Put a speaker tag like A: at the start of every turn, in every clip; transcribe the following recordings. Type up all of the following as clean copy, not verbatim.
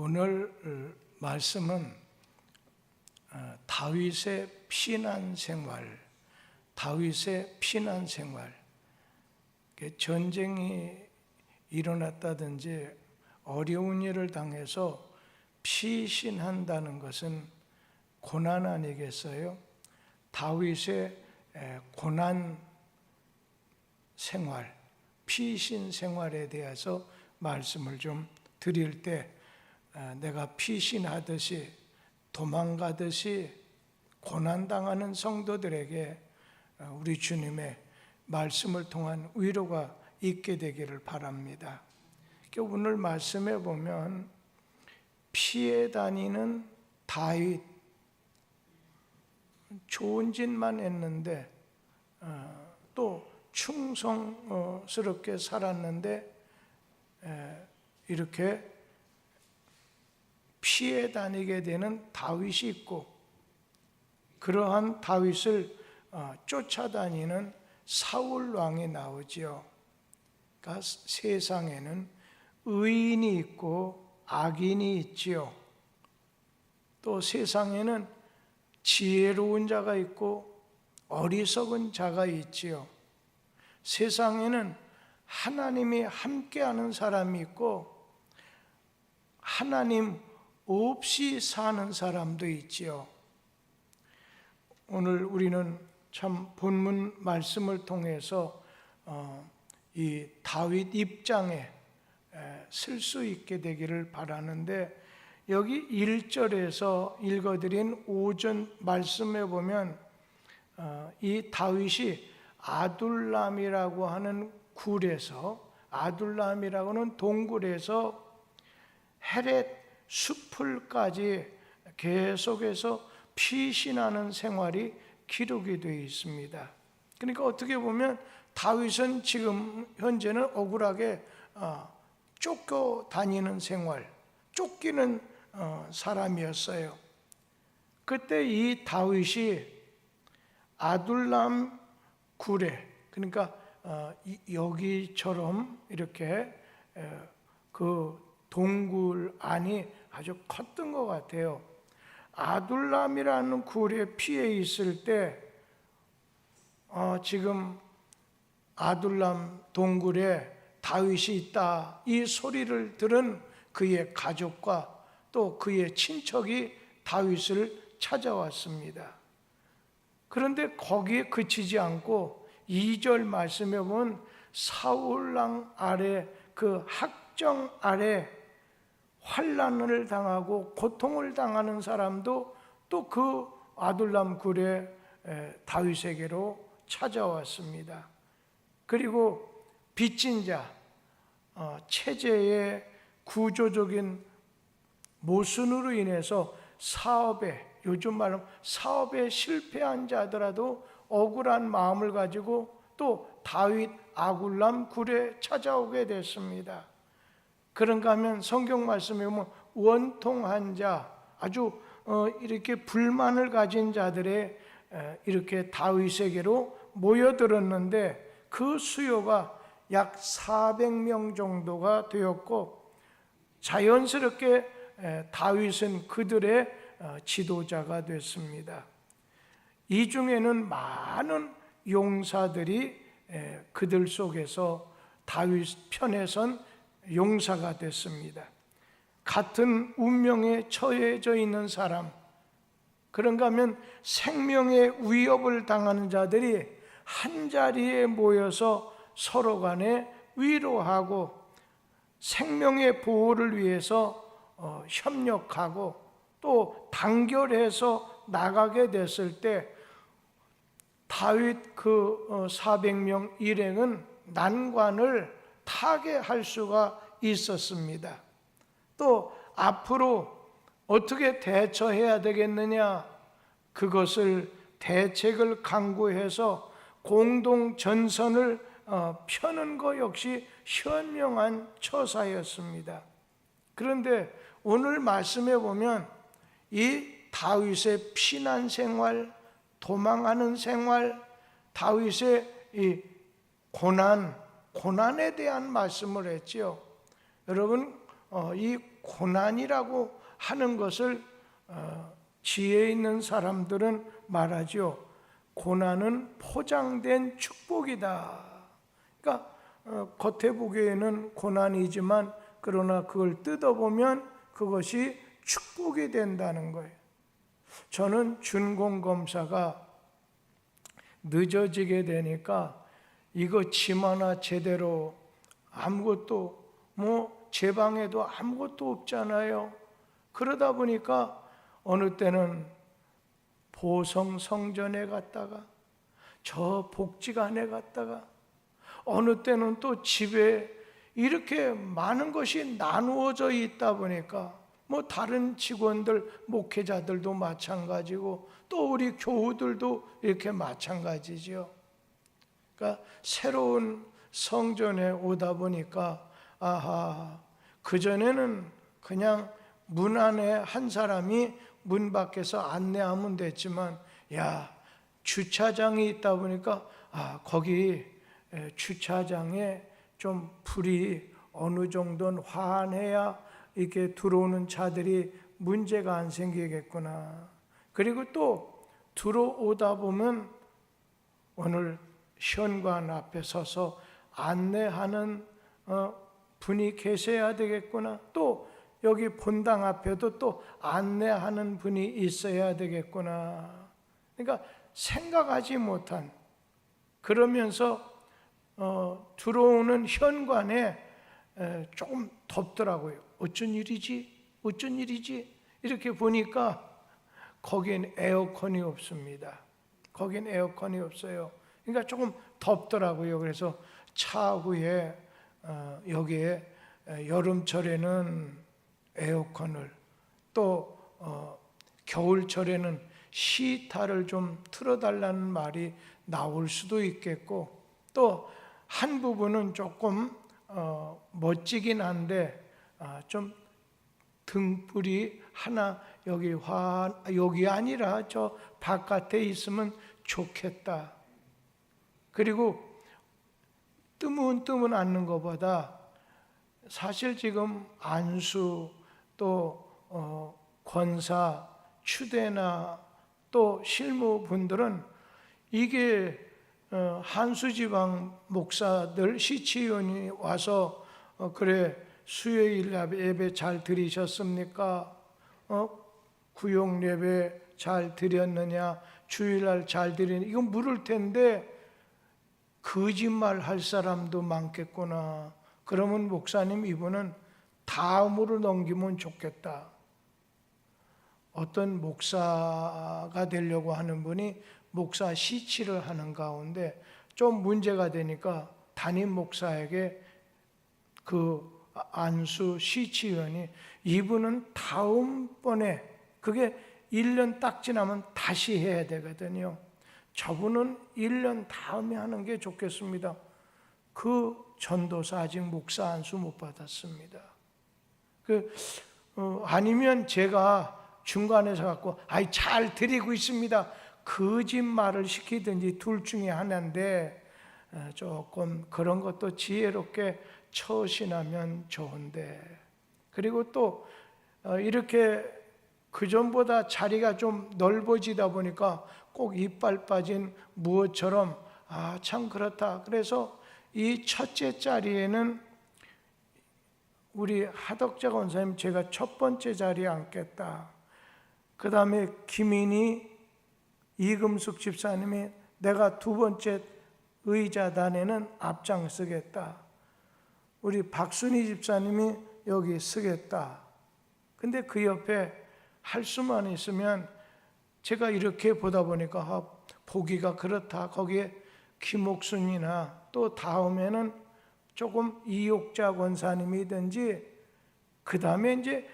A: 오늘 말씀은 다윗의 피난 생활, 전쟁이 일어났다든지 어려운 일을 당해서 피신한다는 것은 고난 아니겠어요? 다윗의 고난 생활, 피신 생활에 대해서 말씀을 좀 드릴 때 내가 피신하듯이 도망가듯이 고난당하는 성도들에게 우리 주님의 말씀을 통한 위로가 있게 되기를 바랍니다. 오늘 말씀에 보면 피해 다니는 다윗, 좋은 짓만 했는데 또 충성스럽게 살았는데 이렇게 피해 다니게 되는 다윗이 있고, 그러한 다윗을 쫓아다니는 사울 왕이 나오지요. 그러니까 세상에는 의인이 있고 악인이 있지요. 또 세상에는 지혜로운 자가 있고 어리석은 자가 있지요. 세상에는 하나님이 함께하는 사람이 있고 하나님 없이 사는 사람도 있지요. 오늘 우리는 참 본문 말씀을 통해서 이 다윗 입장에 쓸 수 있게 되기를 바라는데, 여기 1절에서 읽어드린 오전 말씀에 보면 이 다윗이 아둘람이라고 하는 굴에서, 아둘람이라고 하는 동굴에서 헤렛 숲을까지 계속해서 피신하는 생활이 기록이 되어 있습니다. 그러니까 어떻게 보면 다윗은 지금 현재는 억울하게 쫓겨다니는 생활, 쫓기는 사람이었어요. 그때 이 다윗이 아둘람 굴에, 그러니까 여기처럼 이렇게 그 동굴 안이 아주 컸던 것 같아요. 아둘람이라는 굴에 피해 있을 때 지금 아둘람 동굴에 다윗이 있다, 이 소리를 들은 그의 가족과 또 그의 친척이 다윗을 찾아왔습니다. 그런데 거기에 그치지 않고 2절 말씀에 보면 사울왕 아래, 그 학정 아래 환난을 당하고 고통을 당하는 사람도 또 그 아둘람 굴에 다윗에게로 찾아왔습니다. 그리고 빚진 자, 체제의 구조적인 모순으로 인해서 사업에, 요즘 말로 사업에 실패한 자더라도 억울한 마음을 가지고 또 다윗 아둘람 굴에 찾아오게 됐습니다. 그런가 하면 성경 말씀에 보면 원통한 자, 아주 이렇게 불만을 가진 자들의 이렇게 다윗에게로 모여들었는데 그 수요가 약 400명 정도가 되었고, 자연스럽게 다윗은 그들의 지도자가 됐습니다. 이 중에는 많은 용사들이 그들 속에서 다윗 편에 선 용사가 됐습니다. 같은 운명에 처해져 있는 사람, 그런가 하면 생명의 위협을 당하는 자들이 한자리에 모여서 서로 간에 위로하고 생명의 보호를 위해서 협력하고 또 단결해서 나가게 됐을 때 다윗 그 400명 일행은 난관을 타개할 수가 있었습니다. 또 앞으로 어떻게 대처해야 되겠느냐, 그것을 대책을 강구해서 공동 전선을 펴는 것 역시 현명한 처사였습니다. 그런데 오늘 말씀에 보면 이 다윗의 피난 생활, 도망하는 생활, 다윗의 이 고난에 대한 말씀을 했지요. 여러분, 이 고난이라고 하는 것을 지혜 있는 사람들은 말하죠. 고난은 포장된 축복이다. 그러니까 겉에 보기에는 고난이지만 그러나 그걸 뜯어보면 그것이 축복이 된다는 거예요. 저는 준공검사가 늦어지게 되니까 이거 짐 하나 제대로 아무것도 제 방에도 아무것도 없잖아요. 그러다 보니까 어느 때는 보성 성전에 갔다가 저 복지관에 갔다가 어느 때는 또 집에 이렇게 많은 것이 나누어져 있다 보니까 다른 직원들, 목회자들도 마찬가지고 또 우리 교우들도 이렇게 마찬가지죠. 그러니까 새로운 성전에 오다 보니까 그전에는 그냥 문 안에 한 사람이 문 밖에서 안내하면 됐지만 주차장이 있다 보니까 거기 주차장에 좀 불이 어느 정도는 환해야 이렇게 들어오는 차들이 문제가 안 생기겠구나. 그리고 또 들어오다 보면 오늘 현관 앞에 서서 안내하는 분이 계셔야 되겠구나. 또 여기 본당 앞에도 또 안내하는 분이 있어야 되겠구나. 그러니까 생각하지 못한, 그러면서 들어오는 현관에 조금 덥더라고요. 어쩐 일이지? 이렇게 보니까 거기엔 에어컨이 없습니다. 거긴 에어컨이 없어요. 그러니까 조금 덥더라고요. 그래서 차후에 여기에 여름철에는 에어컨을, 또 겨울철에는 시타를 좀 틀어달라는 말이 나올 수도 있겠고, 또 한 부분은 조금 멋지긴 한데 좀 등불이 하나 여기 아니라 저 바깥에 있으면 좋겠다. 그리고 뜨문 앉는 것보다 사실 지금 안수, 또 권사, 추대나 또 실무분들은 이게 한수지방 목사들, 시치위원이 와서 그래 수요일 예배 잘 드리셨습니까? 구역 예배 잘 드렸느냐? 주일날 잘 드리느냐? 이건 물을 텐데 거짓말 할 사람도 많겠구나. 그러면 목사님, 이분은 다음으로 넘기면 좋겠다. 어떤 목사가 되려고 하는 분이 목사 시치를 하는 가운데 좀 문제가 되니까 담임 목사에게 그 안수 시치위원이 이분은 다음번에, 그게 1년 딱 지나면 다시 해야 되거든요. 저분은 1년 다음에 하는 게 좋겠습니다. 그 전도사 아직 목사 안수 못 받았습니다. 아니면 제가 중간에서 갖고 잘 드리고 있습니다, 거짓말을 시키든지 둘 중에 하나인데 조금 그런 것도 지혜롭게 처신하면 좋은데. 그리고 또 이렇게 그전보다 자리가 좀 넓어지다 보니까 꼭 이빨 빠진 무엇처럼 참 그렇다. 그래서 이 첫째 자리에는 우리 하덕자 권사님 제가 첫 번째 자리에 앉겠다. 그 다음에 김인희, 이금숙 집사님이 내가 두 번째 의자단에는 앞장서겠다. 우리 박순희 집사님이 여기 서겠다. 근데 그 옆에 할 수만 있으면, 제가 이렇게 보다 보니까 보기가 그렇다. 거기에 김옥순이나 또 다음에는 조금 이옥자 권사님이든지, 그 다음에 이제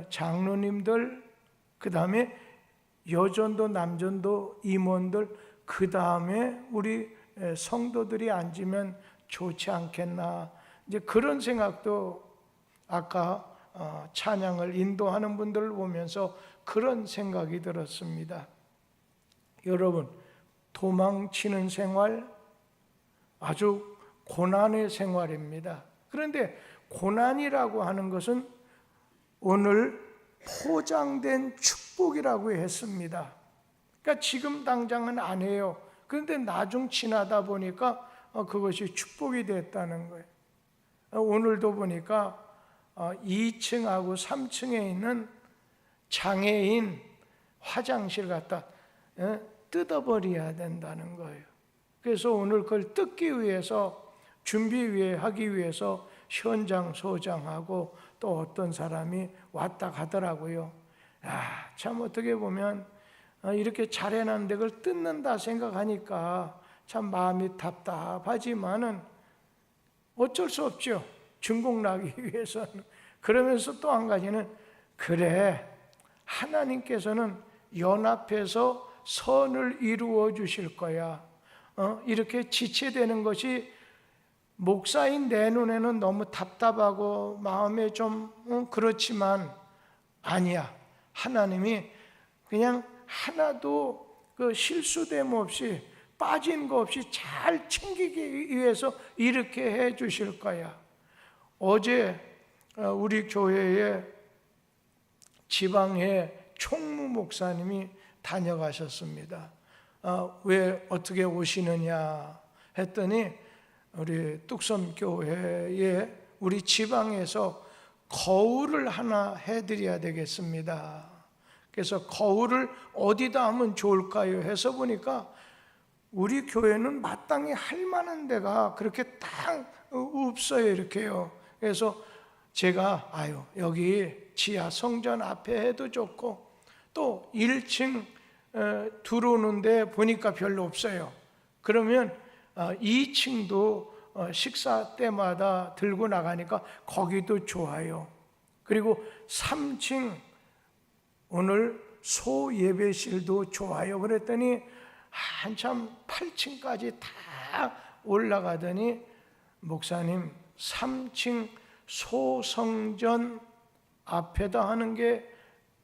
A: 장로님들, 그 다음에 여전도 남전도 임원들, 그 다음에 우리 성도들이 앉으면 좋지 않겠나. 이제 그런 생각도 아까 찬양을 인도하는 분들을 보면서 그런 생각이 들었습니다. 여러분, 도망치는 생활, 아주 고난의 생활입니다. 그런데 고난이라고 하는 것은 오늘 포장된 축복이라고 했습니다. 그러니까 지금 당장은 안 해요. 그런데 나중 지나다 보니까 그것이 축복이 됐다는 거예요. 오늘도 보니까 2층하고 3층에 있는 장애인 화장실 갖다 뜯어버려야 된다는 거예요. 그래서 오늘 그걸 뜯기 위해서 하기 위해서 현장 소장하고 또 어떤 사람이 왔다 가더라고요. 참 어떻게 보면 이렇게 잘 해놨는데 그걸 뜯는다 생각하니까 참 마음이 답답하지만은 어쩔 수 없죠. 중복 나기 위해서는. 그러면서 또 한 가지는 그래, 하나님께서는 연합해서 선을 이루어 주실 거야. 이렇게 지체되는 것이 목사인 내 눈에는 너무 답답하고 마음에 좀 그렇지만 아니야. 하나님이 그냥 하나도 그 실수됨 없이 빠진 거 없이 잘 챙기기 위해서 이렇게 해 주실 거야. 어제 우리 교회에 지방에 총무 목사님이 다녀가셨습니다. 왜 어떻게 오시느냐 했더니 우리 뚝섬교회에 우리 지방에서 거울을 하나 해드려야 되겠습니다. 그래서 거울을 어디다 하면 좋을까요? 해서 보니까 우리 교회는 마땅히 할 만한 데가 그렇게 딱 없어요. 이렇게요. 그래서 제가 여기 지하 성전 앞에 해도 좋고 또 1층 들어오는데 보니까 별로 없어요. 그러면 2층도 식사 때마다 들고 나가니까 거기도 좋아요. 그리고 3층 오늘 소예배실도 좋아요. 그랬더니 한참 8층까지 다 올라가더니 목사님 3층 소성전 앞에다 하는 게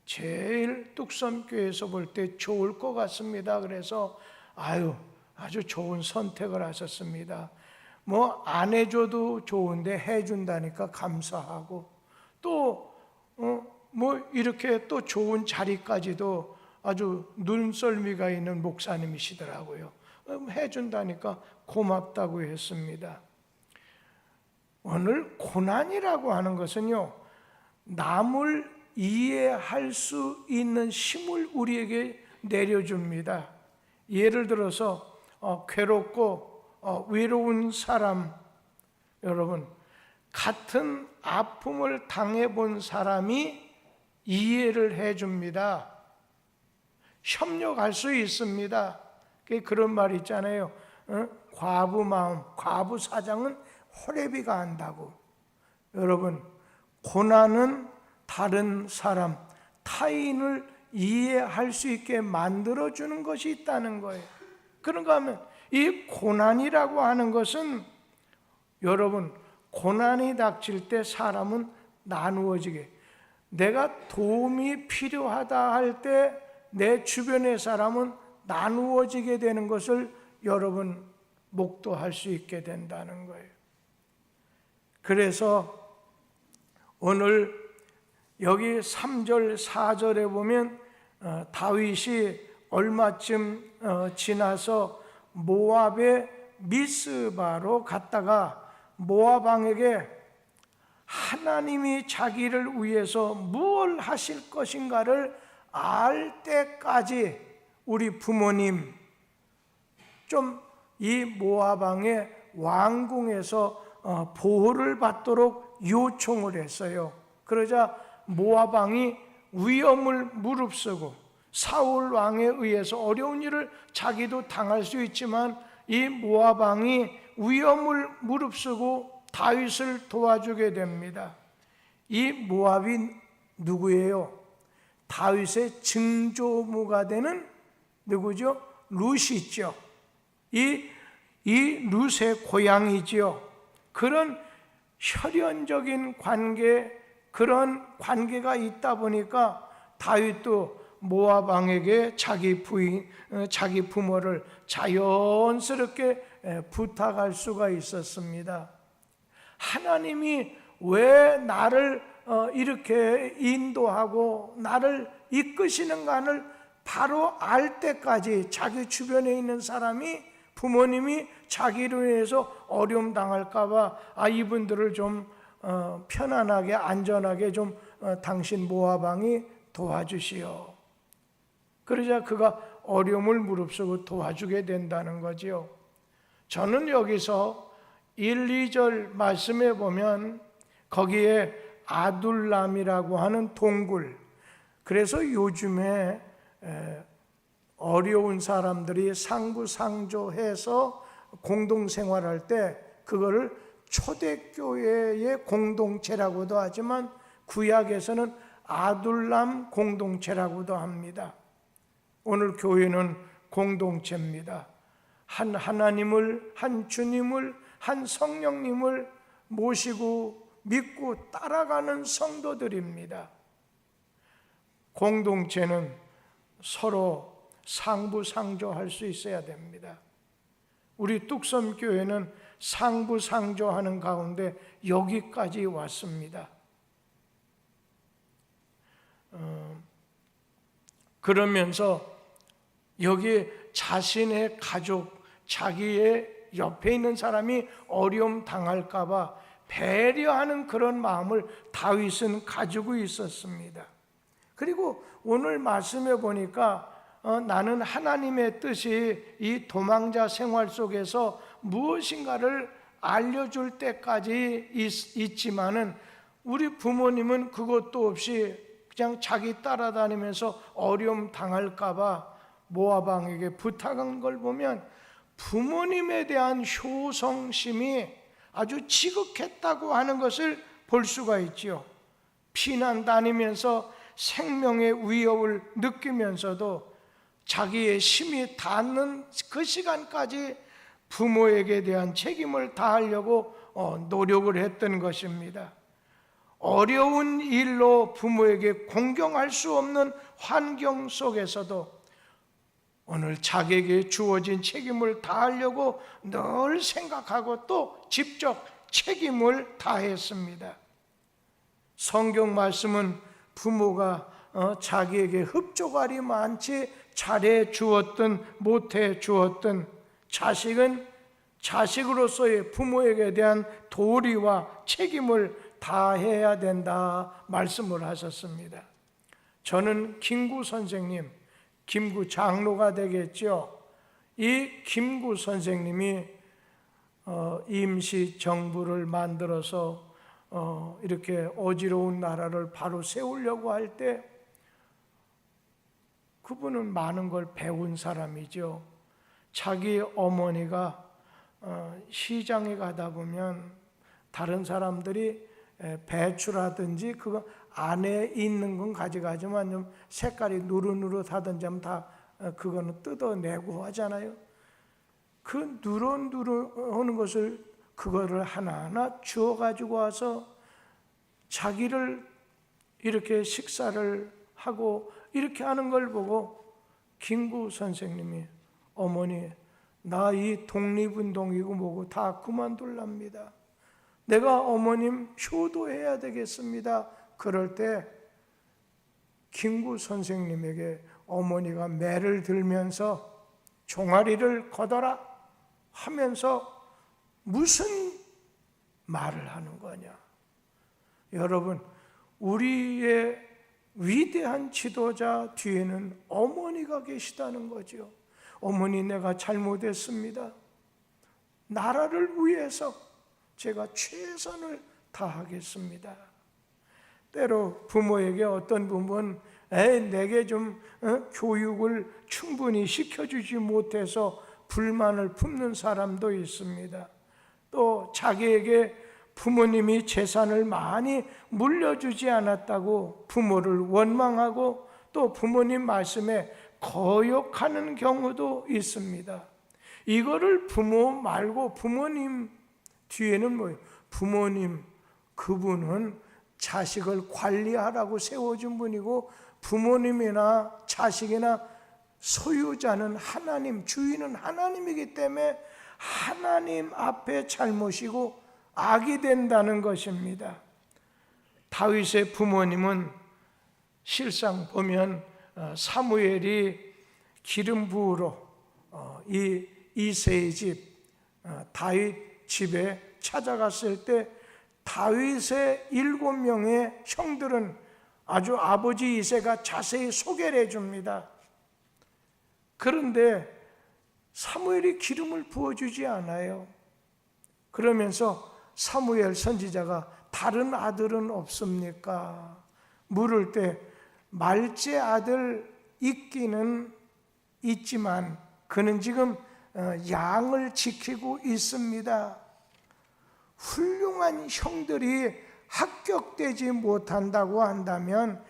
A: 제일 뚝섬교회에서 볼 때 좋을 것 같습니다. 그래서 아주 좋은 선택을 하셨습니다. 뭐 안 해줘도 좋은데 해준다니까 감사하고 또 뭐 이렇게 또 좋은 자리까지도 아주 눈썰미가 있는 목사님이시더라고요. 해준다니까 고맙다고 했습니다. 오늘 고난이라고 하는 것은요, 남을 이해할 수 있는 힘을 우리에게 내려줍니다. 예를 들어서 괴롭고 외로운 사람, 여러분 같은 아픔을 당해본 사람이 이해를 해줍니다. 협력할 수 있습니다. 그런 말 있잖아요. 과부 마음, 과부 사장은 호레비가 안다고. 여러분, 고난은 다른 사람, 타인을 이해할 수 있게 만들어주는 것이 있다는 거예요. 그런가 하면 이 고난이라고 하는 것은 여러분, 고난이 닥칠 때 사람은 나누어지게, 내가 도움이 필요하다 할 때 내 주변의 사람은 나누어지게 되는 것을 여러분 목도할 수 있게 된다는 거예요. 그래서 오늘 여기 3절 4절에 보면 다윗이 얼마쯤 지나서 모압의 미스바로 갔다가 모압 왕에게 하나님이 자기를 위해서 무엇을 하실 것인가를 알 때까지 우리 부모님 좀 이 모압 왕의 왕궁에서 보호를 받도록 요청을 했어요. 그러자 모압 왕이 위험을 무릅쓰고 사울 왕에 의해서 어려운 일을 자기도 당할 수 있지만 이 모압 왕이 위험을 무릅쓰고 다윗을 도와주게 됩니다. 이 모압이 누구예요? 다윗의 증조모가 되는 누구죠? 룻이죠. 이 룻의 고향이지요. 그런 혈연적인 관계, 그런 관계가 있다 보니까 다윗도 모압 왕에게 자기 부모를 자연스럽게 부탁할 수가 있었습니다. 하나님이 왜 나를 이렇게 인도하고 나를 이끄시는가를 바로 알 때까지 자기 주변에 있는 사람이, 부모님이 자기로 인해서 어려움 당할까 봐 이분들을 좀 편안하게 안전하게 좀 당신 모아방이 도와주시오. 그러자 그가 어려움을 무릅쓰고 도와주게 된다는 거지요. 저는 여기서 1, 2절 말씀에 보면 거기에 아둘람이라고 하는 동굴, 그래서 요즘에 어려운 사람들이 상부상조해서 공동생활할 때 그거를 초대교회의 공동체라고도 하지만 구약에서는 아둘람 공동체라고도 합니다. 오늘 교회는 공동체입니다. 한 하나님을, 한 주님을, 한 성령님을 모시고 믿고 따라가는 성도들입니다. 공동체는 서로 상부상조할 수 있어야 됩니다. 우리 뚝섬교회는 상부상조하는 가운데 여기까지 왔습니다. 그러면서 여기 자신의 가족, 자기의 옆에 있는 사람이 어려움 당할까 봐 배려하는 그런 마음을 다윗은 가지고 있었습니다. 그리고 오늘 말씀에 보니까 나는 하나님의 뜻이 이 도망자 생활 속에서 무엇인가를 알려줄 때까지 있지만은 우리 부모님은 그것도 없이 그냥 자기 따라다니면서 어려움 당할까 봐 모아방에게 부탁한 걸 보면 부모님에 대한 효성심이 아주 지극했다고 하는 것을 볼 수가 있지요. 피난 다니면서 생명의 위협을 느끼면서도 자기의 힘이 닿는 그 시간까지 부모에게 대한 책임을 다하려고 노력을 했던 것입니다. 어려운 일로 부모에게 공경할 수 없는 환경 속에서도 오늘 자기에게 주어진 책임을 다하려고 늘 생각하고 또 직접 책임을 다했습니다. 성경 말씀은 부모가 자기에게 흡족할이 많지 잘해 주었든 못해 주었든 자식은 자식으로서의 부모에게 대한 도리와 책임을 다해야 된다 말씀을 하셨습니다. 저는 김구 선생님, 김구 장로가 되겠죠. 이 김구 선생님이 임시 정부를 만들어서 이렇게 어지러운 나라를 바로 세우려고 할 때 그분은 많은 걸 배운 사람이죠. 자기 어머니가 시장에 가다 보면 다른 사람들이 배추라든지 그거 안에 있는 건 가져가지만 좀 색깔이 누릇누릇하든지 하면 다 그거는 뜯어내고 하잖아요. 그 누런누런하는 것을 그거를 하나하나 주워 가지고 와서 자기를 이렇게 식사를 하고 이렇게 하는 걸 보고 김구 선생님이 어머니 나 이 독립운동이고 뭐고 다 그만둘랍니다. 내가 어머님 효도해야 되겠습니다. 그럴 때 김구 선생님에게 어머니가 매를 들면서 종아리를 걷어라 하면서 무슨 말을 하는 거냐. 여러분, 우리의 위대한 지도자 뒤에는 어머니가 계시다는 거죠. 어머니 내가 잘못했습니다. 나라를 위해서 제가 최선을 다하겠습니다. 때로 부모에게 어떤 부모는 내게 좀 교육을 충분히 시켜주지 못해서 불만을 품는 사람도 있습니다. 또 자기에게 부모님이 재산을 많이 물려주지 않았다고 부모를 원망하고 또 부모님 말씀에 거역하는 경우도 있습니다. 이거를 부모 말고 부모님 뒤에는 뭐예요? 부모님, 그분은 자식을 관리하라고 세워준 분이고 부모님이나 자식이나 소유자는 하나님, 주인은 하나님이기 때문에 하나님 앞에 잘못이고 악이 된다는 것입니다. 다윗의 부모님은 실상 보면 사무엘이 기름 부으러 이 이새의 집 다윗 집에 찾아갔을 때 다윗의 7명의 형들은 아주 아버지 이새가 자세히 소개를 해줍니다. 그런데 사무엘이 기름을 부어주지 않아요. 그러면서 사무엘 선지자가 다른 아들은 없습니까? 물을 때 말제 아들 있기는 있지만 그는 지금 양을 지키고 있습니다. 훌륭한 형들이 합격되지 못한다고 한다면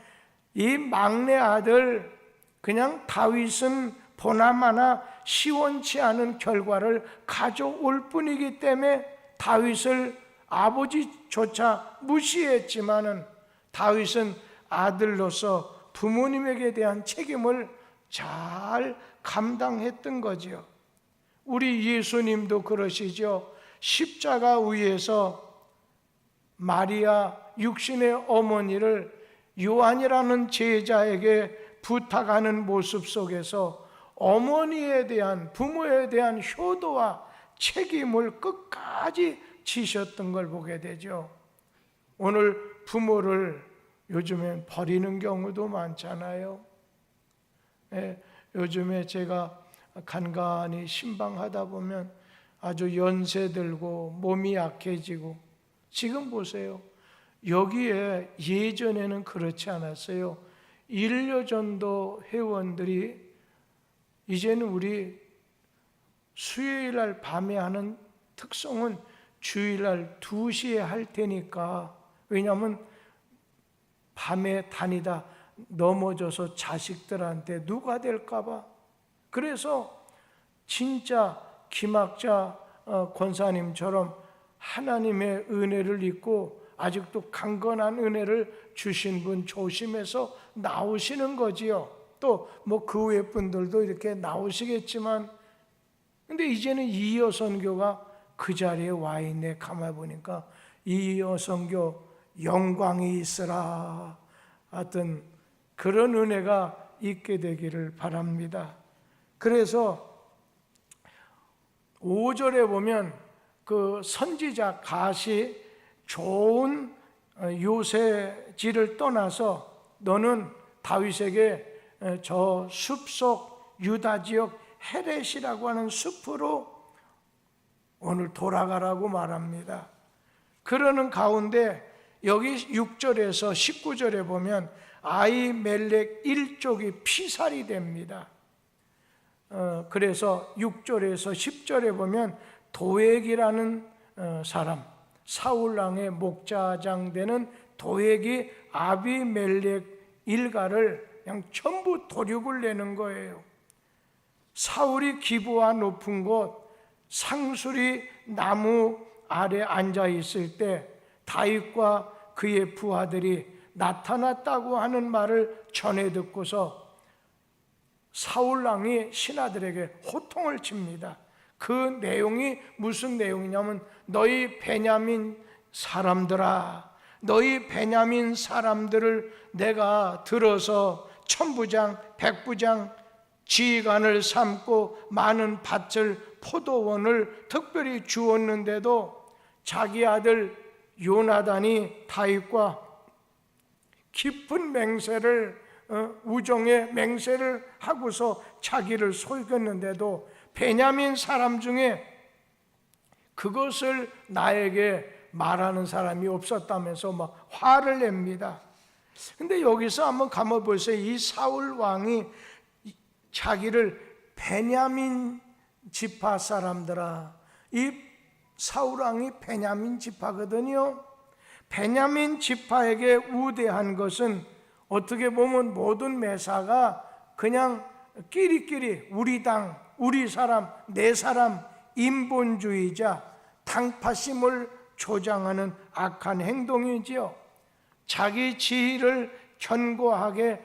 A: 이 막내 아들 그냥 다윗은 보나마나 시원치 않은 결과를 가져올 뿐이기 때문에 다윗을 아버지조차 무시했지만은 다윗은 아들로서 부모님에게 대한 책임을 잘 감당했던 거지요. 우리 예수님도 그러시죠. 십자가 위에서 마리아 육신의 어머니를 요한이라는 제자에게 부탁하는 모습 속에서 어머니에 대한, 부모에 대한 효도와 책임을 끝까지 지셨던 걸 보게 되죠. 오늘 부모를 요즘엔 버리는 경우도 많잖아요. 요즘에 제가 간간히 신방하다 보면 아주 연세 들고 몸이 약해지고, 지금 보세요. 여기에 예전에는 그렇지 않았어요. 일려전도 회원들이 이제는 우리 수요일날 밤에 하는 특송은 주일날 2시에 할 테니까, 왜냐하면 밤에 다니다 넘어져서 자식들한테 누가 될까봐. 그래서 진짜 김학자 권사님처럼 하나님의 은혜를 입고 아직도 강건한 은혜를 주신 분 조심해서 나오시는 거지요. 또 뭐 그 외 분들도 이렇게 나오시겠지만, 근데 이제는 이여 선교가 그 자리에 와 있네. 가만 보니까 이여 선교 영광이 있으라. 하여튼 그런 은혜가 있게 되기를 바랍니다. 그래서 5절에 보면 그 선지자 갓이 좋은 요새지를 떠나서 너는 다윗에게 저 숲속 유다 지역 헤렛이라고 하는 숲으로 오늘 돌아가라고 말합니다. 그러는 가운데 여기 6절에서 19절에 보면 아히멜렉 일족이 피살이 됩니다. 그래서 6절에서 10절에 보면 도액이라는 사람, 사울왕의 목자장 되는 도액이 아비멜렉 일가를 그냥 전부 도륙을 내는 거예요. 사울이 기브아 높은 곳 상수리 나무 아래 앉아 있을 때 다윗과 그의 부하들이 나타났다고 하는 말을 전해 듣고서 사울왕이 신하들에게 호통을 칩니다. 그 내용이 무슨 내용이냐면 너희 베냐민 사람들아, 너희 베냐민 사람들을 내가 들어서 천부장, 백부장, 지휘관을 삼고 많은 밭을 포도원을 특별히 주었는데도 자기 아들 요나단이 다윗과 깊은 맹세를 우정의 맹세를 하고서 자기를 속였는데도 베냐민 사람 중에 그것을 나에게 말하는 사람이 없었다면서 막 화를 냅니다. 근데 여기서 한번 가만 보세요. 이 사울 왕이 자기를 베냐민 지파 사람들아, 이 사울 왕이 베냐민 지파거든요. 베냐민 지파에게 우대한 것은 어떻게 보면 모든 매사가 그냥 끼리끼리 우리 당, 우리 사람, 내 사람, 인본주의자, 당파심을 조장하는 악한 행동이지요. 자기 지위를 견고하게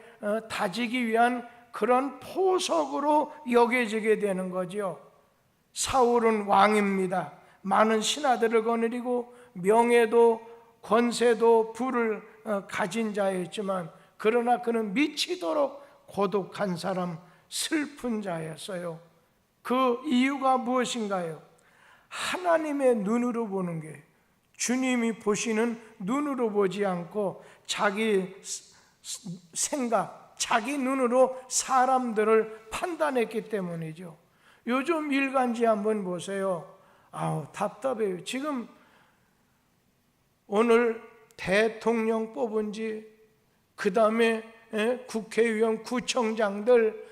A: 다지기 위한 그런 포석으로 여겨지게 되는 거지요. 사울은 왕입니다. 많은 신하들을 거느리고 명예도 권세도 부를 가진 자였지만 그러나 그는 미치도록 고독한 사람, 슬픈 자였어요. 그 이유가 무엇인가요? 하나님의 눈으로 보는 게, 주님이 보시는 눈으로 보지 않고 자기 생각, 자기 눈으로 사람들을 판단했기 때문이죠. 요즘 일간지 한번 보세요. 아우, 답답해요. 지금 오늘 대통령 뽑은 지, 그 다음에 국회의원, 구청장들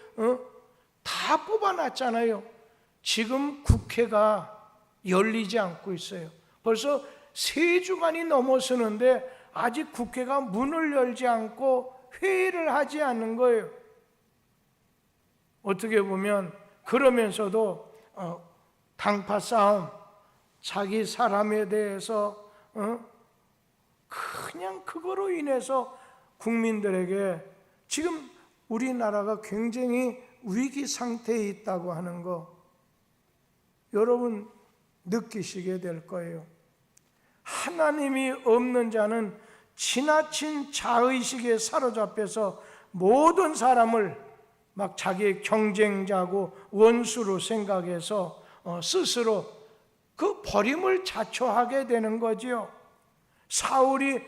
A: 다 뽑아놨잖아요. 지금 국회가 열리지 않고 있어요. 벌써 3주간이 넘어서는데 아직 국회가 문을 열지 않고 회의를 하지 않는 거예요. 어떻게 보면 그러면서도 당파 싸움, 자기 사람에 대해서 그냥 그거로 인해서 국민들에게 지금 우리나라가 굉장히 위기 상태에 있다고 하는 거 여러분 느끼시게 될 거예요. 하나님이 없는 자는 지나친 자의식에 사로잡혀서 모든 사람을 막 자기의 경쟁자고 원수로 생각해서 스스로 그 버림을 자초하게 되는 거지요. 사울이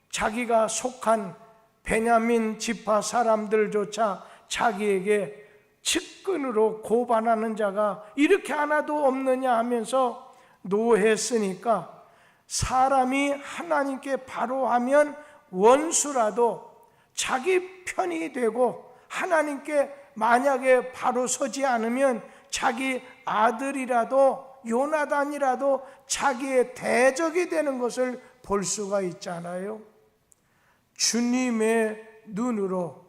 A: 자기가 속한 베냐민 지파 사람들조차 자기에게 측근으로 고발하는 자가 이렇게 하나도 없느냐 하면서 노했으니까, 사람이 하나님께 바로 하면 원수라도 자기 편이 되고, 하나님께 만약에 바로 서지 않으면 자기 아들이라도 요나단이라도 자기의 대적이 되는 것을 볼 수가 있잖아요. 주님의 눈으로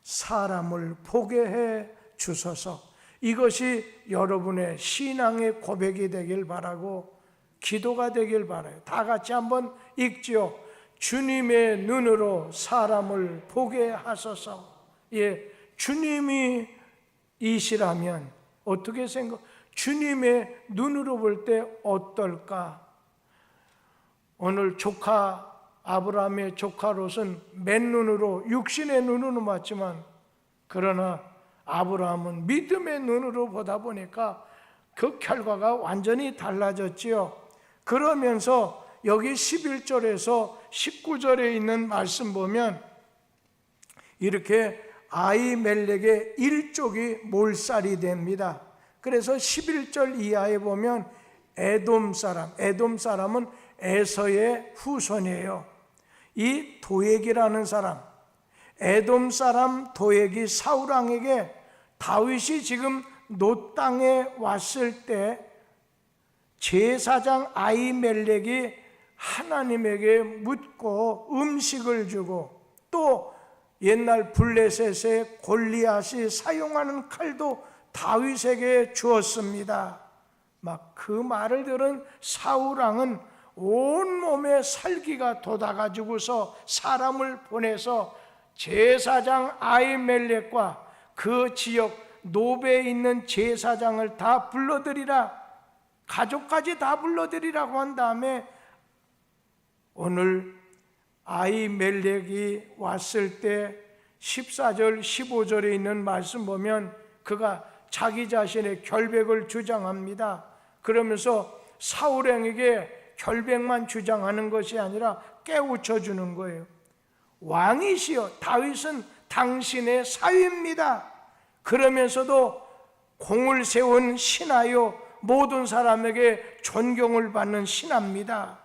A: 사람을 보게 해 주소서. 이것이 여러분의 신앙의 고백이 되길 바라고, 기도가 되길 바라요. 다 같이 한번 읽지요. 주님의 눈으로 사람을 보게 하소서. 예, 주님이 이시라면 어떻게 생각? 주님의 눈으로 볼 때 어떨까? 오늘 조카, 아브라함의 조카 롯은 맨눈으로, 육신의 눈으로 봤지만, 그러나 아브라함은 믿음의 눈으로 보다 보니까 그 결과가 완전히 달라졌지요. 그러면서 여기 11절에서 19절에 있는 말씀 보면 이렇게 아히멜렉의 일족이 몰살이 됩니다. 그래서 11절 이하에 보면 에돔 사람은 에서의 후손이에요. 이 도액이라는 사람, 에돔 사람 도액이 사울 왕에게 다윗이 지금 노 땅에 왔을 때 제사장 아히멜렉이 하나님에게 묻고 음식을 주고, 또 옛날 블레셋의 골리앗이 사용하는 칼도 다윗에게 주었습니다. 막 그 말을 들은 사울 왕은 온몸에 살기가 돋아가지고서 사람을 보내서 제사장 아히멜렉과 그 지역 노베에 있는 제사장을 다 불러들이라, 가족까지 다 불러들이라고 한 다음에 오늘 아히멜렉이 왔을 때 14절 15절에 있는 말씀 보면 그가 자기 자신의 결백을 주장합니다. 그러면서 사울 왕에게 결백만 주장하는 것이 아니라 깨우쳐 주는 거예요. 왕이시여, 다윗은 당신의 사위입니다. 그러면서도 공을 세운 신하요, 모든 사람에게 존경을 받는 신하입니다.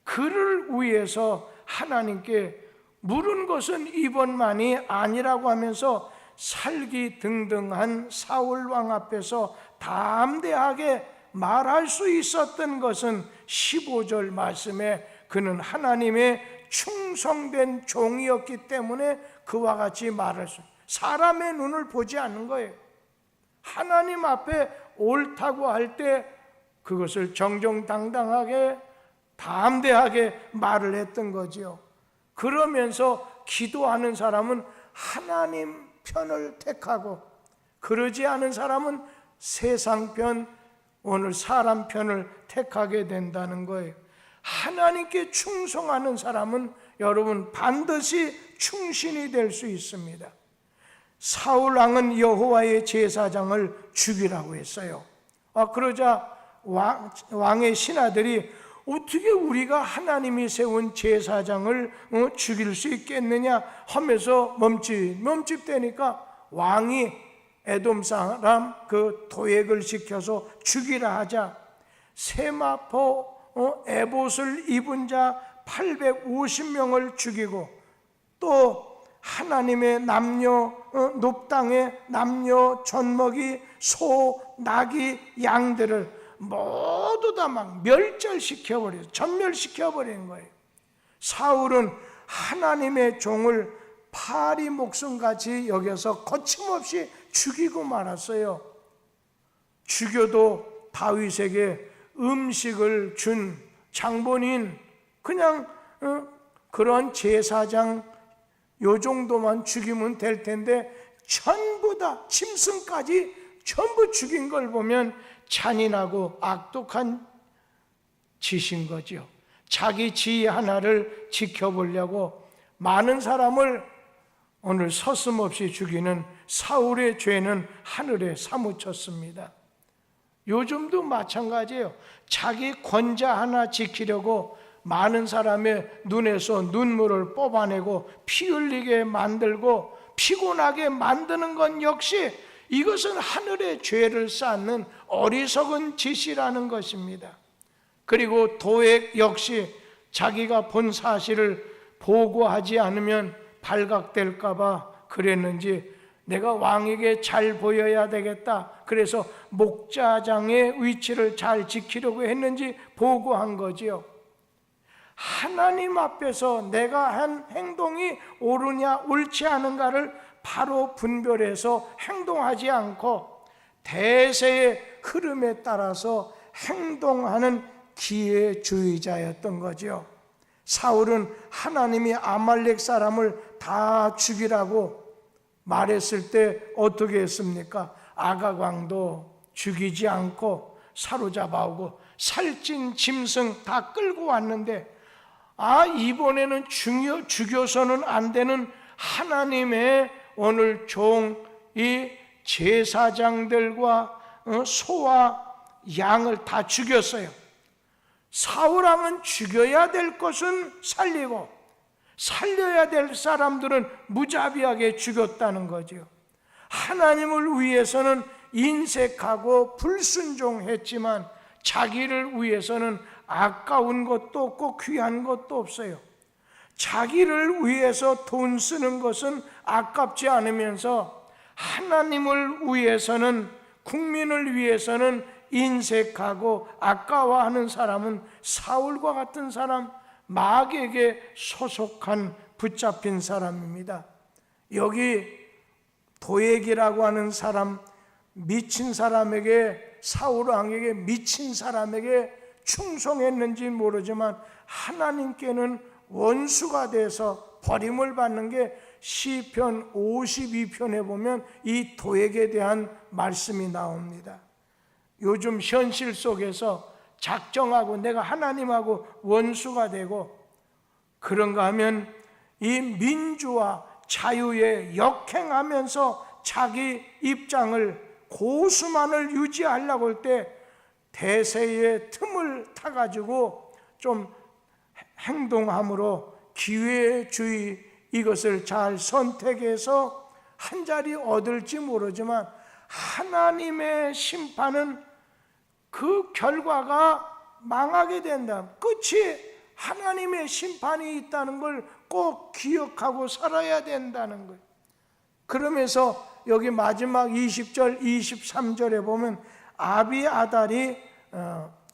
A: 그를 위해서 하나님께 물은 것은 이번만이 아니라고 하면서 살기 등등한 사울 왕 앞에서 담대하게 말할 수 있었던 것은 15절 말씀에 그는 하나님의 충성된 종이었기 때문에 그와 같이 말할 수, 사람의 눈을 보지 않는 거예요. 하나님 앞에 옳다고 할 때 그것을 정정당당하게 담대하게 말을 했던 거지요. 그러면서 기도하는 사람은 하나님 편을 택하고, 그러지 않은 사람은 세상 편, 오늘 사람 편을 택하게 된다는 거예요. 하나님께 충성하는 사람은 여러분 반드시 충신이 될 수 있습니다. 사울 왕은 여호와의 제사장을 죽이라고 했어요. 그러자 왕의 신하들이 어떻게 우리가 하나님이 세운 제사장을 죽일 수 있겠느냐 하면서 멈칫대니까 왕이 에돔 사람 그 도액을 시켜서 죽이라 하자 세마포 에봇을 입은 자 850명을 죽이고 또 하나님의 남녀 높당의 남녀 젖먹이 소 나귀 양들을 모두 다 막 멸절시켜버려요. 전멸시켜버린 거예요. 사울은 하나님의 종을 파리 목숨같이 여겨서 거침없이 죽이고 말았어요. 죽여도 다윗에게 음식을 준 장본인 그냥 그런 제사장 요 정도만 죽이면 될 텐데 전부 다 짐승까지 전부 죽인 걸 보면 잔인하고 악독한 짓인 거죠. 자기 지위 하나를 지켜보려고 많은 사람을 오늘 서슴없이 죽이는 사울의 죄는 하늘에 사무쳤습니다. 요즘도 마찬가지예요. 자기 권자 하나 지키려고 많은 사람의 눈에서 눈물을 뽑아내고 피 흘리게 만들고 피곤하게 만드는 건 역시 이것은 하늘의 죄를 쌓는 어리석은 짓이라는 것입니다. 그리고 도액 역시 자기가 본 사실을 보고하지 않으면 발각될까 봐 그랬는지 내가 왕에게 잘 보여야 되겠다. 그래서 목자장의 위치를 잘 지키려고 했는지 보고한 거지요. 하나님 앞에서 내가 한 행동이 옳으냐 옳지 않은가를 바로 분별해서 행동하지 않고 대세의 흐름에 따라서 행동하는 기회주의자였던 거죠. 사울은 하나님이 아말렉 사람을 다 죽이라고 말했을 때 어떻게 했습니까? 아각 왕도 죽이지 않고 사로잡아오고 살찐 짐승 다 끌고 왔는데 이번에는 죽여서는 안 되는 하나님의 오늘 종 이 제사장들과 소와 양을 다 죽였어요. 사울왕은 죽여야 될 것은 살리고 살려야 될 사람들은 무자비하게 죽였다는 거죠. 하나님을 위해서는 인색하고 불순종했지만 자기를 위해서는 아까운 것도 없고 귀한 것도 없어요. 자기를 위해서 돈 쓰는 것은 아깝지 않으면서 하나님을 위해서는 국민을 위해서는 인색하고 아까워하는 사람은 사울과 같은 사람, 마귀에게 소속한 붙잡힌 사람입니다. 여기 도액이라고 하는 사람, 미친 사람에게, 사울 왕에게 미친 사람에게 충성했는지 모르지만 하나님께는 원수가 돼서 버림을 받는 게 시편 52편에 보면 이 도액에 대한 말씀이 나옵니다. 요즘 현실 속에서 작정하고 내가 하나님하고 원수가 되고 그런가 하면 이 민주와 자유에 역행하면서 자기 입장을 고수만을 유지하려고 할 때 대세의 틈을 타가지고 좀 행동함으로 기회주의 이것을 잘 선택해서 한 자리 얻을지 모르지만 하나님의 심판은 그 결과가 망하게 된다. 끝이 하나님의 심판이 있다는 걸 꼭 기억하고 살아야 된다는 거예요. 그러면서 여기 마지막 20절, 23절에 보면 아비아달이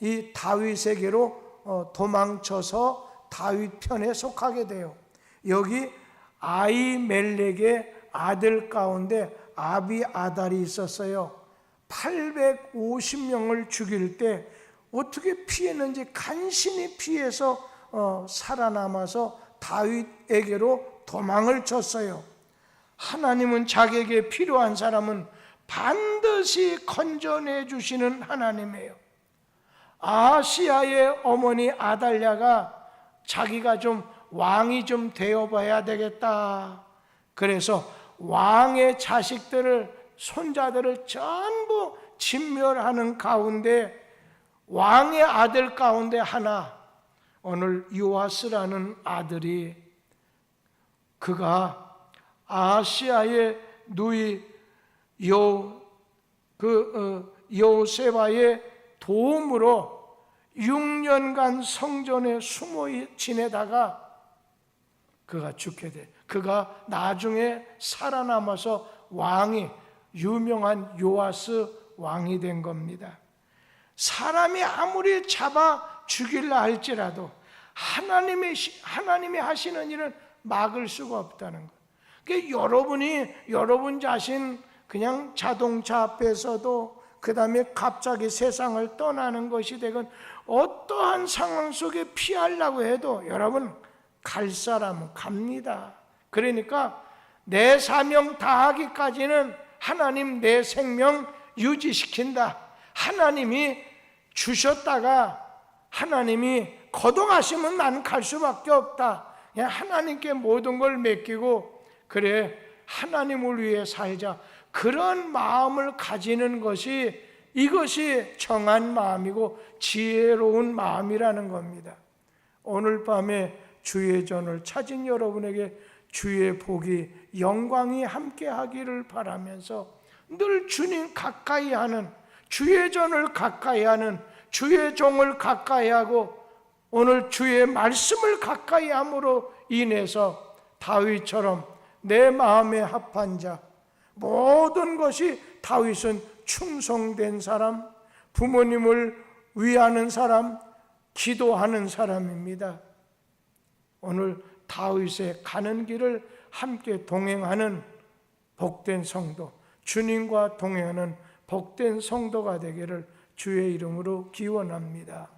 A: 이 다윗에게로 도망쳐서 다윗 편에 속하게 돼요. 여기 아히멜렉의 아들 가운데 아비아달이 있었어요. 850명을 죽일 때 어떻게 피했는지 간신히 피해서 살아남아서 다윗에게로 도망을 쳤어요. 하나님은 자기에게 필요한 사람은 반드시 건져내 주시는 하나님이에요. 아하시아의 어머니 아달랴가 자기가 좀 왕이 좀 되어봐야 되겠다. 그래서 왕의 자식들을, 손자들을 전부 진멸하는 가운데 왕의 아들 가운데 하나, 오늘 요아스라는 아들이, 그가 아하시아의 누이 여호세바의 도움으로 6년간 성전에 숨어 지내다가 그가 죽게 돼. 그가 나중에 살아남아서 왕이, 유명한 요아스 왕이 된 겁니다. 사람이 아무리 잡아 죽일라 할지라도 하나님이 하시는 일은 막을 수가 없다는 것. 그러니까 여러분 자신 그냥 자동차 앞에서도, 그 다음에 갑자기 세상을 떠나는 것이 되건 어떠한 상황 속에 피하려고 해도 여러분 갈 사람은 갑니다. 그러니까 내 사명 다하기까지는 하나님 내 생명 유지시킨다. 하나님이 주셨다가 하나님이 거둬가시면 나는 갈 수밖에 없다. 그냥 하나님께 모든 걸 맡기고, 그래 하나님을 위해 살자, 그런 마음을 가지는 것이, 이것이 정한 마음이고 지혜로운 마음이라는 겁니다. 오늘 밤에 주의 전을 찾은 여러분에게 주의 복이, 영광이 함께 하기를 바라면서 늘 주님 가까이 하는, 주의 전을 가까이 하는, 주의 종을 가까이 하고 오늘 주의 말씀을 가까이 함으로 인해서 다윗처럼 내 마음에 합한 자, 모든 것이, 다윗은 충성된 사람, 부모님을 위하는 사람, 기도하는 사람입니다. 오늘 다윗의 가는 길을 함께 동행하는 복된 성도, 주님과 동행하는 복된 성도가 되기를 주의 이름으로 기원합니다.